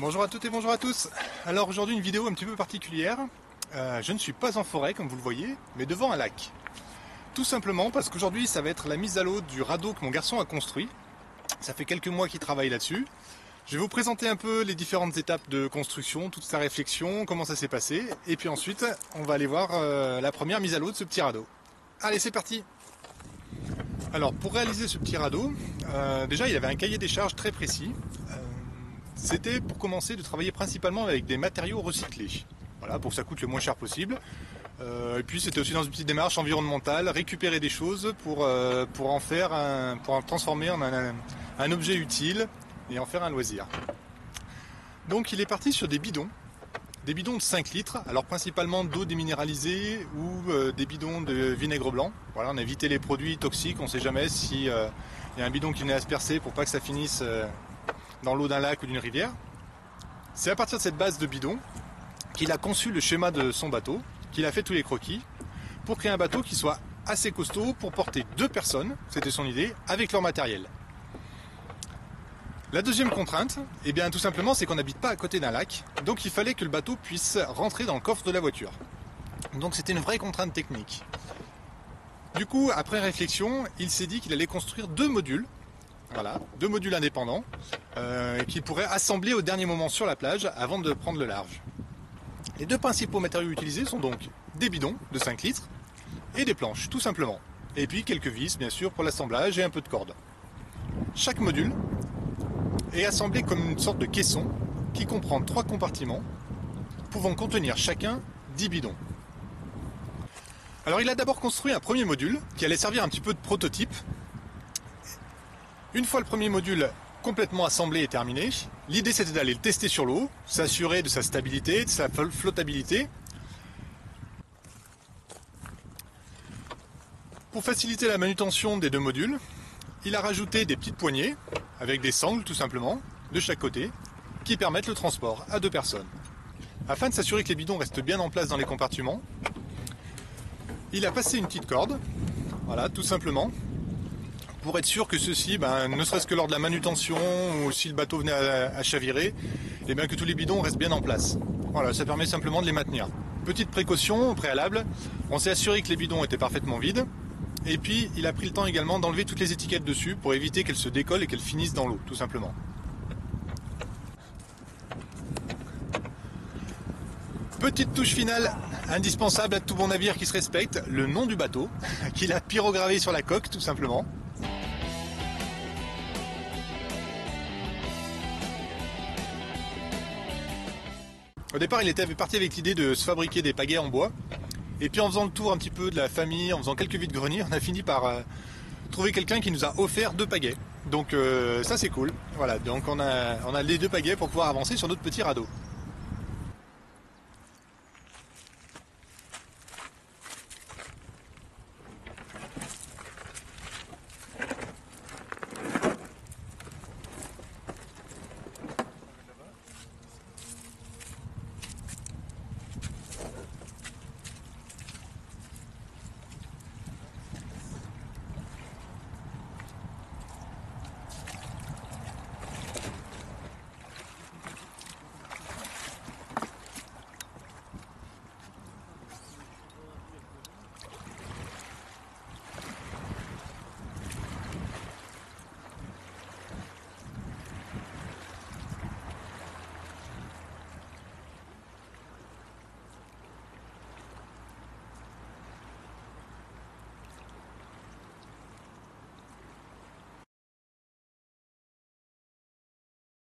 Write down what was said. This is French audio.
Bonjour à toutes et bonjour à tous. Alors aujourd'hui une vidéo un petit peu particulière. Je ne suis pas en forêt comme vous le voyez, mais devant un lac. Tout simplement parce qu'aujourd'hui ça va être la mise à l'eau du radeau que mon garçon a construit. Ça fait quelques mois qu'il travaille là-dessus. Je vais vous présenter un peu les différentes étapes de construction, toute sa réflexion, comment ça s'est passé. Et puis ensuite on va aller voir la première mise à l'eau de ce petit radeau. Allez, c'est parti! Alors pour réaliser ce petit radeau, déjà il avait un cahier des charges très précis. C'était pour commencer de travailler principalement avec des matériaux recyclés. Voilà, pour que ça coûte le moins cher possible. Et puis c'était aussi dans une petite démarche environnementale, récupérer des choses pour en transformer en un objet utile et en faire un loisir. Donc il est parti sur des bidons de 5 litres, alors principalement d'eau déminéralisée ou des bidons de vinaigre blanc. Voilà, on a évité les produits toxiques, on ne sait jamais si y a un bidon qui venait aspercer pour pas que ça finisse dans l'eau d'un lac ou d'une rivière. C'est à partir de cette base de bidon qu'il a conçu le schéma de son bateau, qu'il a fait tous les croquis, pour créer un bateau qui soit assez costaud pour porter 2 personnes, c'était son idée, avec leur matériel. La deuxième contrainte, eh bien tout simplement, c'est qu'on n'habite pas à côté d'un lac, donc il fallait que le bateau puisse rentrer dans le coffre de la voiture. Donc c'était une vraie contrainte technique. Du coup, après réflexion, il s'est dit qu'il allait construire 2 modules, voilà, 2 modules indépendants, qu'il pourrait assembler au dernier moment sur la plage avant de prendre le large. Les 2 principaux matériaux utilisés sont donc des bidons de 5 litres et des planches, tout simplement. Et puis quelques vis, bien sûr, pour l'assemblage et un peu de corde. Chaque module est assemblé comme une sorte de caisson qui comprend 3 compartiments pouvant contenir chacun 10 bidons. Alors il a d'abord construit un premier module qui allait servir un petit peu de prototype. Une fois le premier module complètement assemblé et terminé, l'idée c'était d'aller le tester sur l'eau, s'assurer de sa stabilité, de sa flottabilité. Pour faciliter la manutention des 2 modules, il a rajouté des petites poignées, avec des sangles tout simplement, de chaque côté, qui permettent le transport à 2 personnes. Afin de s'assurer que les bidons restent bien en place dans les compartiments, il a passé une petite corde, voilà, tout simplement, pour être sûr que ceci, ne serait-ce que lors de la manutention, ou si le bateau venait à chavirer, et bien que tous les bidons restent bien en place. Voilà, ça permet simplement de les maintenir. Petite précaution au préalable, on s'est assuré que les bidons étaient parfaitement vides, et puis il a pris le temps également d'enlever toutes les étiquettes dessus pour éviter qu'elles se décollent et qu'elles finissent dans l'eau, tout simplement. Petite touche finale, indispensable à tout bon navire qui se respecte, le nom du bateau, qu'il a pyrogravé sur la coque, tout simplement. Au départ, il était parti avec l'idée de se fabriquer des pagaies en bois. Et puis en faisant le tour un petit peu de la famille, en faisant quelques vides-greniers, on a fini par trouver quelqu'un qui nous a offert 2 pagaies. Donc ça c'est cool. Voilà, donc on a les 2 pagaies pour pouvoir avancer sur notre petit radeau.